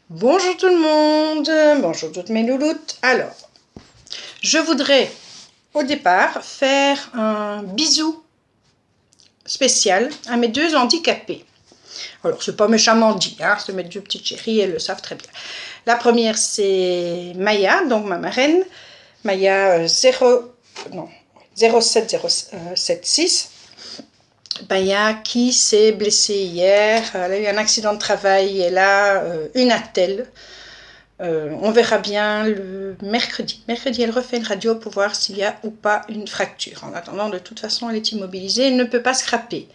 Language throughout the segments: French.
Bonjour tout le monde, bonjour toutes mes louloutes. Alors, je voudrais au départ faire un bisou spécial à mes deux handicapés. Alors, c'est pas méchamment dit, hein, c'est mes deux petites chéries, elles le savent très bien. La première, c'est Maya, donc ma marraine, Maya 07076. Maya qui s'est blessée hier, elle a eu un accident de travail, elle a une attelle. On verra bien le mercredi. Mercredi, elle refait une radio pour voir s'il y a ou pas une fracture. En attendant, de toute façon, elle est immobilisée, elle ne peut pas scraper.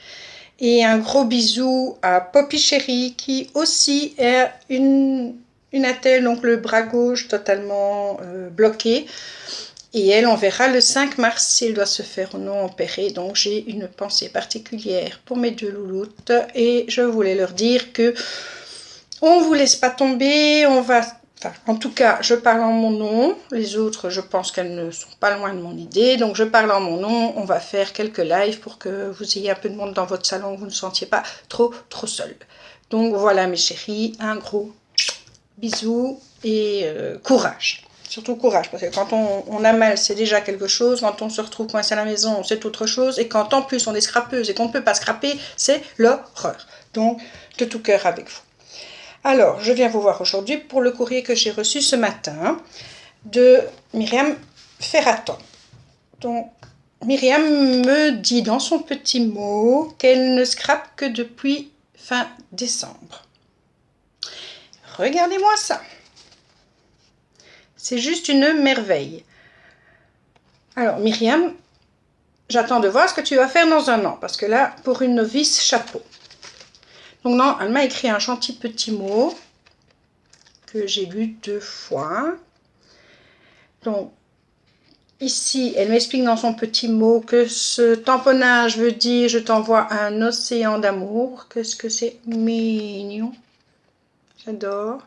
Et un gros bisou à Poppy Chérie qui aussi a une attelle, donc le bras gauche totalement bloqué. Et elle, on verra le 5 mars si elle doit se faire ou non opérer. Donc j'ai une pensée particulière pour mes deux louloutes. Et je voulais leur dire que on ne vous laisse pas tomber, on va... Enfin, en tout cas, je parle en mon nom. Les autres, je pense qu'elles ne sont pas loin de mon idée. Donc, je parle en mon nom. On va faire quelques lives pour que vous ayez un peu de monde dans votre salon, que vous ne sentiez pas trop seul. Donc, voilà, mes chéris, un gros bisou et courage. Surtout courage, parce que quand on a mal, c'est déjà quelque chose. Quand on se retrouve coincé à la maison, c'est autre chose. Et quand en plus on est scrapeuse et qu'on ne peut pas scraper, c'est l'horreur. Donc, de tout cœur avec vous. Alors, je viens vous voir aujourd'hui pour le courrier que j'ai reçu ce matin de Myriam Ferraton. Donc, Myriam me dit dans son petit mot qu'elle ne scrape que depuis fin décembre. Regardez-moi ça. C'est juste une merveille. Alors, Myriam, j'attends de voir ce que tu vas faire dans un an, parce que là, pour une novice, chapeau. Donc non, elle m'a écrit un gentil petit mot que j'ai lu 2 fois. Donc, ici, elle m'explique dans son petit mot que ce tamponnage veut dire « je t'envoie un océan d'amour ». Qu'est-ce que c'est mignon. J'adore.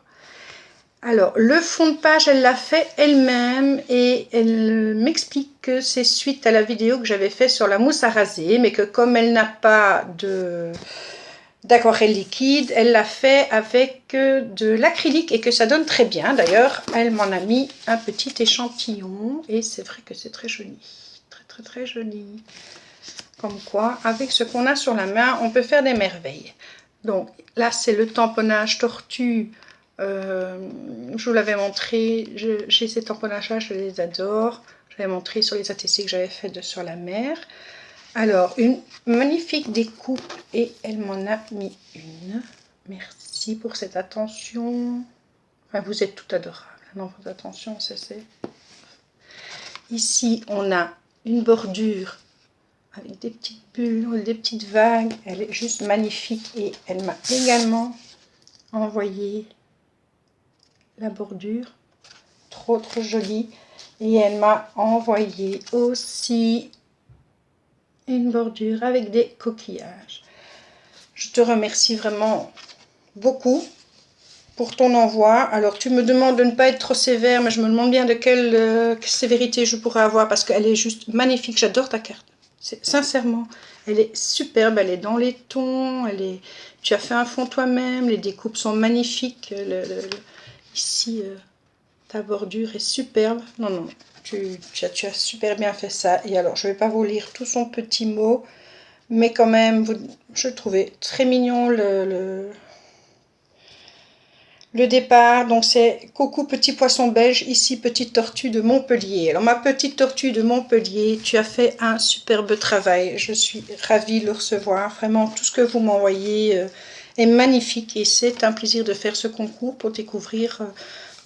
Alors, le fond de page, elle l'a fait elle-même et elle m'explique que c'est suite à la vidéo que j'avais fait sur la mousse à raser, mais que comme elle n'a pas d'aquarelle liquide, elle l'a fait avec de l'acrylique et que ça donne très bien. D'ailleurs, elle m'en a mis un petit échantillon et c'est vrai que c'est très joli. Très joli. Comme quoi, avec ce qu'on a sur la main, on peut faire des merveilles. Donc là, c'est le tamponnage tortue. Je vous l'avais montré. J'ai ces tamponnages-là, je les adore. Je l'avais montré sur les ATC que j'avais fait sur la mer. Alors, une magnifique découpe et elle m'en a mis une. Merci pour cette attention. Enfin, vous êtes tout adorable dans votre attention, c'est... Ici, on a une bordure avec des petites bulles, des petites vagues. Elle est juste magnifique et elle m'a également envoyé la bordure. Trop jolie. Et elle m'a envoyé aussi une bordure avec des coquillages. Je te remercie vraiment beaucoup pour ton envoi. Alors tu me demandes de ne pas être trop sévère, mais je me demande bien de quelle sévérité je pourrais avoir parce qu'elle est juste magnifique. J'adore ta carte. Sincèrement, elle est superbe, elle est dans les tons, tu as fait un fond toi-même, les découpes sont magnifiques. Ici, ta bordure est superbe. Non, tu as super bien fait ça. Et alors, je ne vais pas vous lire tout son petit mot, mais quand même, je trouvais très mignon le départ. Donc, c'est coucou petit poisson belge, ici petite tortue de Montpellier. Alors, ma petite tortue de Montpellier, tu as fait un superbe travail. Je suis ravie de le recevoir. Vraiment, tout ce que vous m'envoyez est magnifique et c'est un plaisir de faire ce concours pour découvrir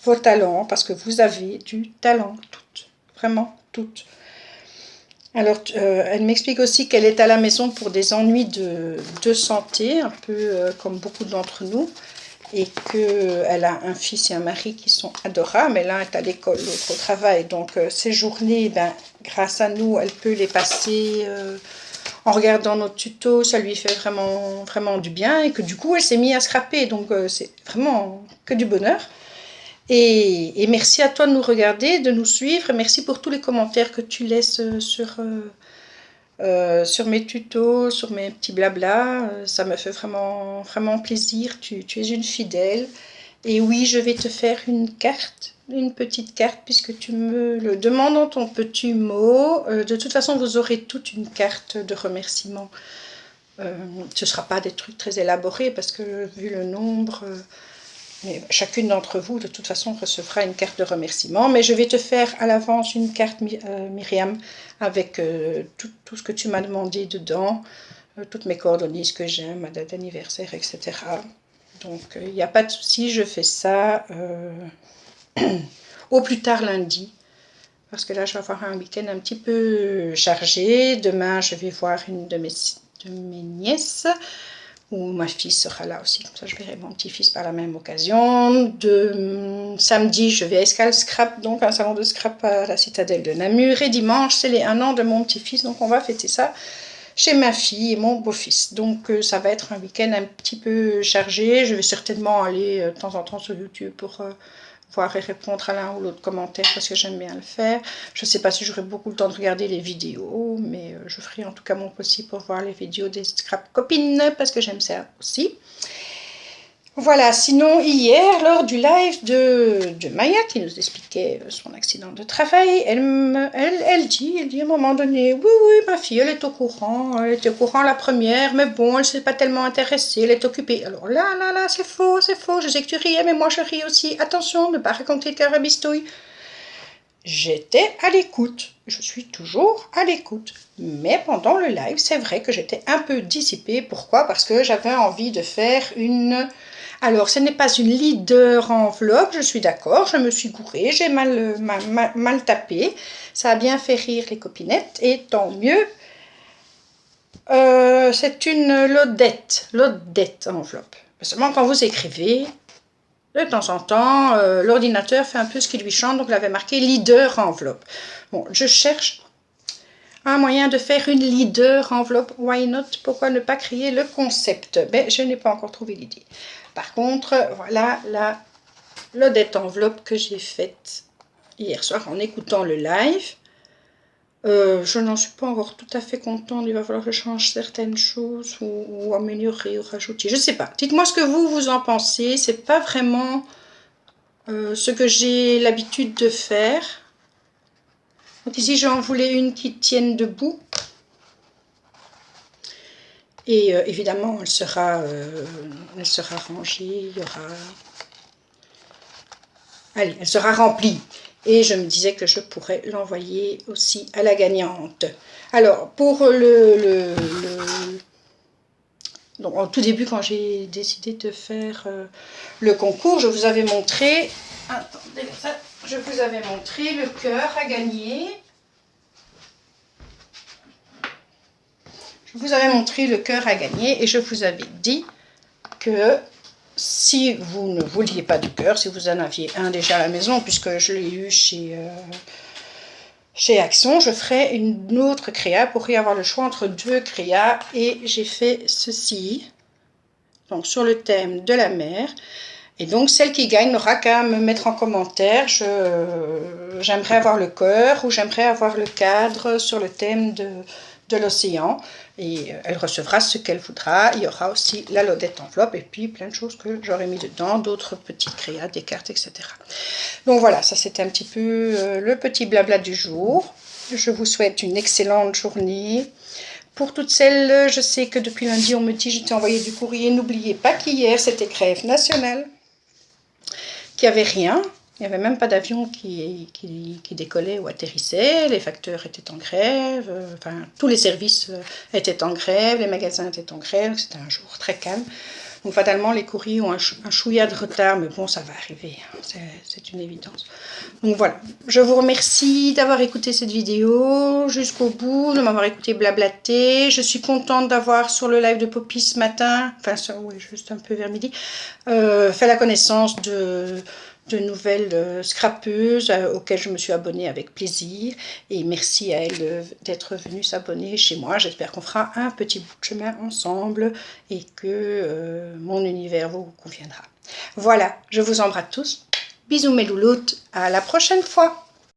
vos talents, parce que vous avez du talent, toutes, vraiment toutes. Alors, elle m'explique aussi qu'elle est à la maison pour des ennuis de santé, un peu comme beaucoup d'entre nous, et qu'elle a un fils et un mari qui sont adorables, mais l'un est à l'école, l'autre au travail, donc ces journées, ben, grâce à nous, elle peut les passer en regardant nos tutos, ça lui fait vraiment du bien, et que du coup, elle s'est mise à scraper, donc c'est vraiment que du bonheur. Et merci à toi de nous regarder, de nous suivre. Et merci pour tous les commentaires que tu laisses sur mes tutos, sur mes petits blabla. Ça me fait vraiment plaisir. Tu es une fidèle. Et oui, je vais te faire une carte, une petite carte, puisque tu me le demandes dans ton petit mot. De toute façon, vous aurez toute une carte de remerciement. Ce ne sera pas des trucs très élaborés, parce que vu le nombre, mais chacune d'entre vous, de toute façon, recevra une carte de remerciement. Mais je vais te faire à l'avance une carte, Myriam, avec tout ce que tu m'as demandé dedans, toutes mes coordonnées, ce que j'aime, ma date d'anniversaire, etc. Donc, il n'y a pas de souci, je fais ça au plus tard lundi. Parce que là, je vais avoir un week-end un petit peu chargé. Demain, je vais voir une de mes nièces, où ma fille sera là aussi. Comme ça, je verrai mon petit-fils par la même occasion. Samedi, je vais à Escale Scrap, donc un salon de scrap à la citadelle de Namur. Et dimanche, c'est les 1 an de mon petit-fils, donc on va fêter ça chez ma fille et mon beau-fils. Donc ça va être un week-end un petit peu chargé. Je vais certainement aller de temps en temps sur YouTube pour voir et répondre à l'un ou l'autre commentaire, parce que j'aime bien le faire. Je ne sais pas si j'aurai beaucoup le temps de regarder les vidéos, mais je ferai en tout cas mon possible pour voir les vidéos des scrap copines, parce que j'aime ça aussi. Voilà, sinon hier, lors du live de Maya, qui nous expliquait son accident de travail, elle dit à un moment donné, oui, ma fille, elle était au courant la première, mais bon, elle ne s'est pas tellement intéressée, elle est occupée. Alors là, c'est faux, je sais que tu riais, mais moi je ris aussi. Attention, ne pas raconter de carabistouille. J'étais à l'écoute, je suis toujours à l'écoute. Mais pendant le live, c'est vrai que j'étais un peu dissipée. Pourquoi? Parce que j'avais envie de faire une... Alors, ce n'est pas une leader enveloppe, je suis d'accord, je me suis gourée, j'ai mal tapé. Ça a bien fait rire les copinettes, et tant mieux. C'est une lodette enveloppe. Seulement, quand vous écrivez, de temps en temps, l'ordinateur fait un peu ce qui lui chante, donc il avait marqué leader enveloppe. Bon, je cherche un moyen de faire une leader enveloppe. Why not? Pourquoi ne pas créer le concept? Mais je n'ai pas encore trouvé l'idée. Par contre, voilà la lodette enveloppe que j'ai faite hier soir en écoutant le live. Je n'en suis pas encore tout à fait contente. Il va falloir que je change certaines choses ou améliorer ou rajouter. Je ne sais pas. Dites-moi ce que vous en pensez. C'est pas vraiment ce que j'ai l'habitude de faire. Donc ici, j'en voulais une qui tienne debout. Et évidemment, elle sera rangée. Il y aura... Allez, elle sera remplie. Et je me disais que je pourrais l'envoyer aussi à la gagnante. Alors, pour donc, au tout début, quand j'ai décidé de faire le concours, je vous avais montré... Attendez, ça, je vous avais montré le cœur à gagner. Je vous avais montré le cœur à gagner et je vous avais dit que si vous ne vouliez pas de cœur, si vous en aviez un déjà à la maison, puisque je l'ai eu chez Action, je ferai une autre créa pour y avoir le choix entre 2 créas. Et j'ai fait ceci, donc sur le thème de la mer. Et donc celle qui gagne n'aura qu'à me mettre en commentaire, j'aimerais avoir le cœur ou j'aimerais avoir le cadre sur le thème de l'océan. Et elle recevra ce qu'elle voudra. Il y aura aussi la lodette enveloppe et puis plein de choses que j'aurais mis dedans, d'autres petites créas, des cartes, etc. Donc voilà, ça c'était un petit peu le petit blabla du jour. Je vous souhaite une excellente journée. Pour toutes celles, je sais que depuis lundi on me dit je t'ai envoyé du courrier. N'oubliez pas qu'hier c'était grève nationale, qu'il n'y avait rien. Il n'y avait même pas d'avion qui décollait ou atterrissait, les facteurs étaient en grève, enfin tous les services étaient en grève, les magasins étaient en grève, c'était un jour très calme. Donc fatalement les courriers ont un chouïa de retard, mais bon ça va arriver, c'est une évidence. Donc voilà, je vous remercie d'avoir écouté cette vidéo jusqu'au bout, de m'avoir écouté blablater. Je suis contente d'avoir sur le live de Poppy ce matin, enfin oui, juste un peu vers midi, fait la connaissance de nouvelles scrapeuses auxquelles je me suis abonnée avec plaisir. Et merci à elle d'être venue s'abonner chez moi. J'espère qu'on fera un petit bout de chemin ensemble et que mon univers vous conviendra. Voilà, je vous embrasse tous. Bisous mes louloutes, à la prochaine fois.